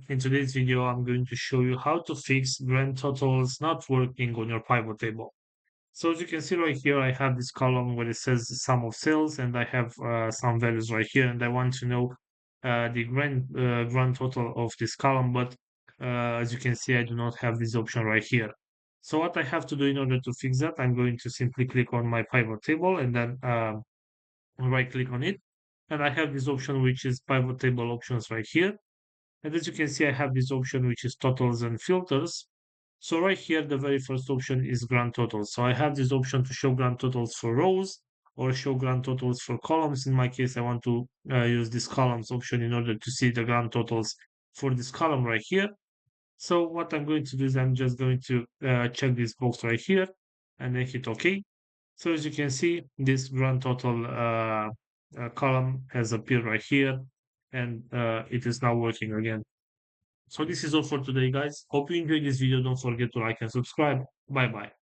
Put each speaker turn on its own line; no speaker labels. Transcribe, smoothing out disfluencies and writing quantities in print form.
In today's video, I'm going to show you how to fix grand totals not working on your pivot table. So as you can see right here, I have this column where it says the sum of sales, and I have some values right here, and I want to know the grand total of this column, but as you can see, I do not have this option right here. So what I have to do in order to fix that, I'm going to simply click on my pivot table and then right click on it. And I have this option, which is pivot table options right here. And as you can see, I have this option, which is totals and filters. So right here, the very first option is grand totals. So I have this option to show grand totals for rows or show grand totals for columns. In my case, I want to use this columns option in order to see the grand totals for this column right here. So what I'm going to do is I'm just going to check this box right here and then hit OK. So as you can see, this grand total column has appeared right here, and it is now working again. So this is all for today, guys. Hope you enjoyed this video. Don't forget to like and subscribe. Bye bye.